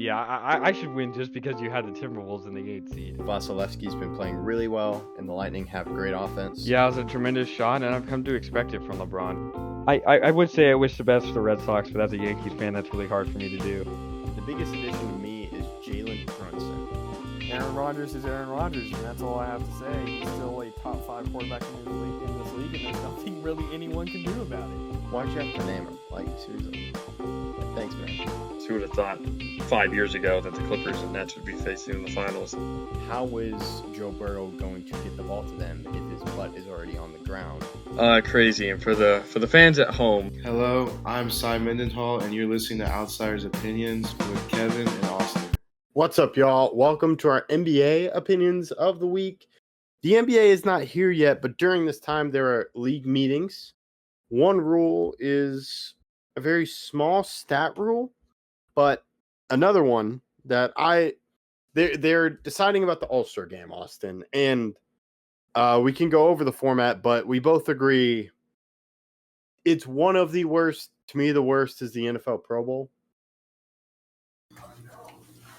Yeah, I should win just because you had the Timberwolves in the 8th seed. Vasilevsky's been playing really well, and the Lightning have great offense. Yeah, it was a tremendous shot, and I've come to expect it from LeBron. I would say I wish the best for the Red Sox, but as a Yankees fan, that's really hard for me to do. The biggest addition to me is Jalen Brunson. Aaron Rodgers is Aaron Rodgers, and that's all I have to say. He's still a top 5 quarterback in this league, and there's nothing really anyone can do about it. Why'd you have to name him? Like, seriously. Thanks, man. Who would have thought 5 years ago that the Clippers and Nets would be facing in the finals? How is Joe Burrow going to get the ball to them if his butt is already on the ground? Crazy. And for the fans at home, Hello, I'm Cy Mendenhall, and you're listening to Outsiders Opinions with Kevin and Austin. What's up, y'all? Welcome to our NBA opinions of the week. The NBA is not here yet, but during this time, there are league meetings. One rule is a very small stat rule, but another one that they're deciding about the All-Star game, Austin, and we can go over the format, but we both agree it's one of the worst. To me, the worst is the NFL Pro Bowl.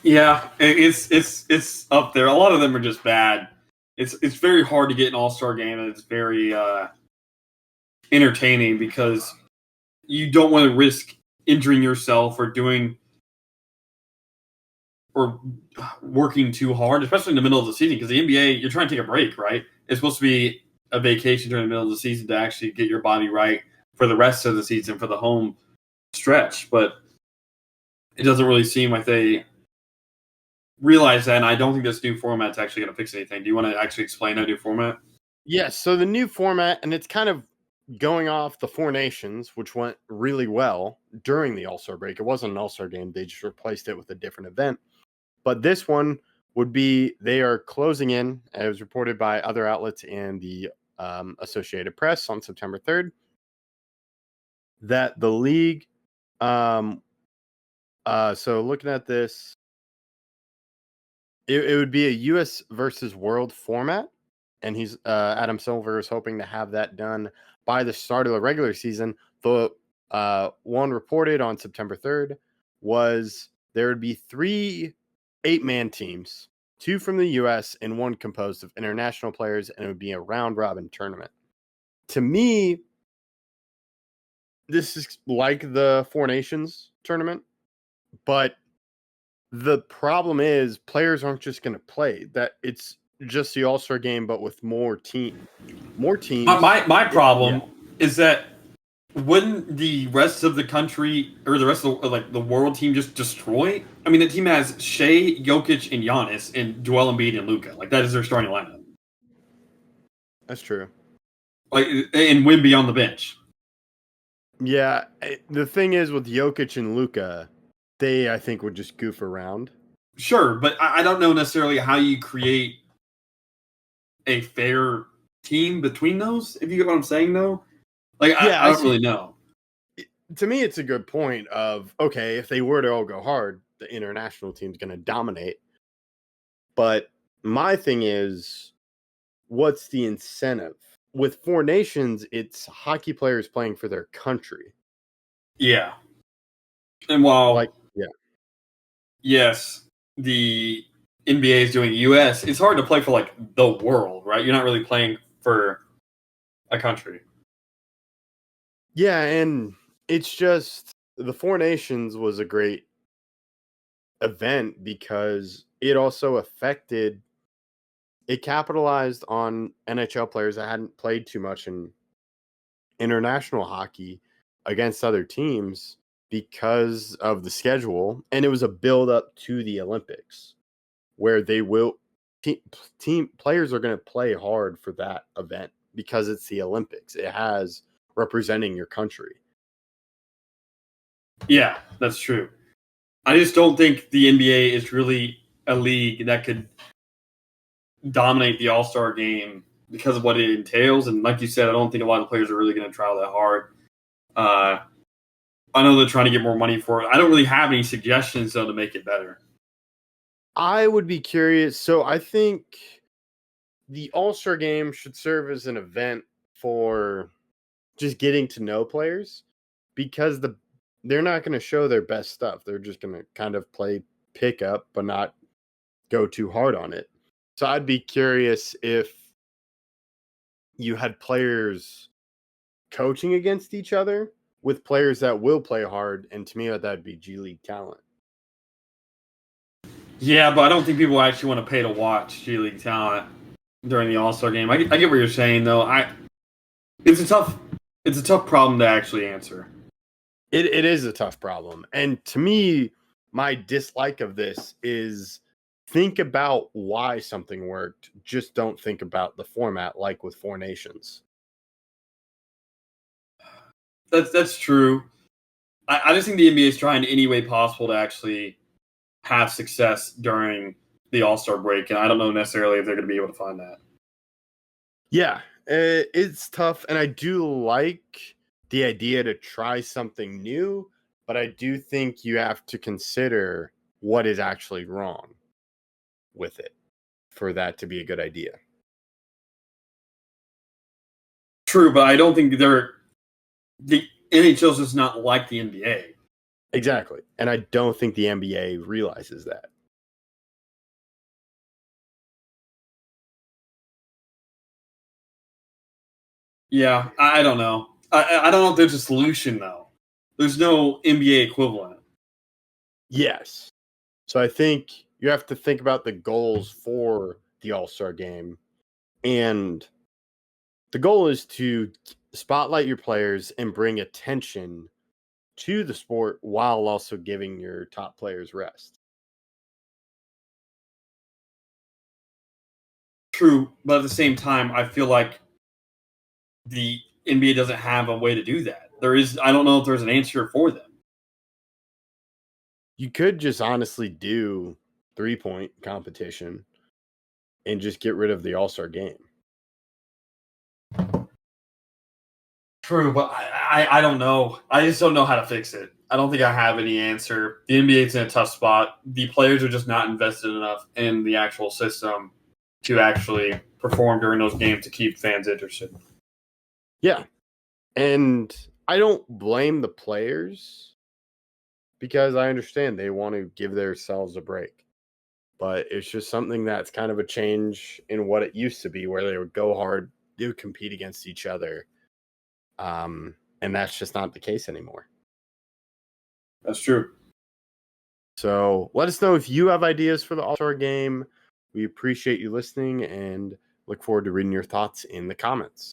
Yeah, it's up there. A lot of them are just bad. It's very hard to get an All-Star game, and it's very entertaining because you don't want to risk injuring yourself or working too hard, especially in the middle of the season. Because the NBA, you're trying to take a break, right? It's supposed to be a vacation during the middle of the season to actually get your body right for the rest of the season, for the home stretch. But it doesn't really seem like they realize that, and I don't think this new format's actually going to fix anything. Do you want to actually explain that new format? Yes, so the new format, and it's kind of going off the Four Nations, which went really well during the All-Star break. It wasn't an All-Star game. They just replaced it with a different event. But this one would be, they are closing in, as reported by other outlets in the Associated Press on September 3rd, that the league, so looking at this, it would be a U.S. versus world format, and he's Adam Silver is hoping to have that done by the start of the regular season. The one reported on September 3rd was there would be 3 8-man teams, 2 from the U.S. and 1 composed of international players, and it would be a round-robin tournament. To me, this is like the Four Nations tournament, but the problem is players aren't just going to play. That it's just the All-Star game, but with more teams. My problem is that wouldn't the rest of the country or the rest of the world team just destroy? I mean, the team has Shea, Jokic, and Giannis, and Joel Embiid and Luka. Like, that is their starting lineup. That's true. Like, and Wemby on the bench. Yeah, the thing is with Jokic and Luka, they I think would just goof around. Sure, but I don't know necessarily how you create a fair team between those. If you get what I'm saying, though. Like, I don't really know. To me, it's a good point of, okay, if they were to all go hard, the international team's going to dominate. But my thing is, what's the incentive? With Four Nations, it's hockey players playing for their country. Yeah. And while, yes, the NBA is doing US, it's hard to play for, the world, right? You're not really playing for a country. Yeah, and it's just the Four Nations was a great event because it also it capitalized on NHL players that hadn't played too much in international hockey against other teams because of the schedule, and it was a build up to the Olympics where they will team players are going to play hard for that event because it's the Olympics. It has representing your country. Yeah, that's true. I just don't think the NBA is really a league that could dominate the All-Star game because of what it entails. And like you said, I don't think a lot of players are really going to try that hard. I know they're trying to get more money for it. I don't really have any suggestions, though, to make it better. I would be curious. So I think the All-Star game should serve as an event for just getting to know players because they're not going to show their best stuff. They're just going to kind of play pickup, but not go too hard on it. So I'd be curious if you had players coaching against each other with players that will play hard, and to me that'd be G League talent. Yeah, but I don't think people actually want to pay to watch G League talent during the All-Star game. I get what you're saying, though. It's a tough problem to actually answer. It is a tough problem. And to me, my dislike of this is think about why something worked. Just don't think about the format like with Four Nations. That's true. I just think the NBA is trying any way possible to actually have success during the All-Star break, and I don't know necessarily if they're going to be able to find that. Yeah, it's tough, and I do like the idea to try something new, but I do think you have to consider what is actually wrong with it for that to be a good idea. True, but I don't think the NHL's just not like the NBA. Exactly, and I don't think the NBA realizes that. Yeah, I don't know. I don't know if there's a solution, though. There's no NBA equivalent. Yes. So I think you have to think about the goals for the All-Star game. And the goal is to spotlight your players and bring attention to the sport while also giving your top players rest. True, but at the same time, I feel like the NBA doesn't have a way to do that. I don't know if there's an answer for them. You could just honestly do 3-point competition and just get rid of the All-Star game. True, but I don't know. I just don't know how to fix it. I don't think I have any answer. The NBA's in a tough spot. The players are just not invested enough in the actual system to actually perform during those games to keep fans interested. Yeah. And I don't blame the players because I understand they want to give themselves a break. But it's just something that's kind of a change in what it used to be where they would go hard, they would compete against each other. And that's just not the case anymore. That's true. So let us know if you have ideas for the All-Star game. We appreciate you listening and look forward to reading your thoughts in the comments.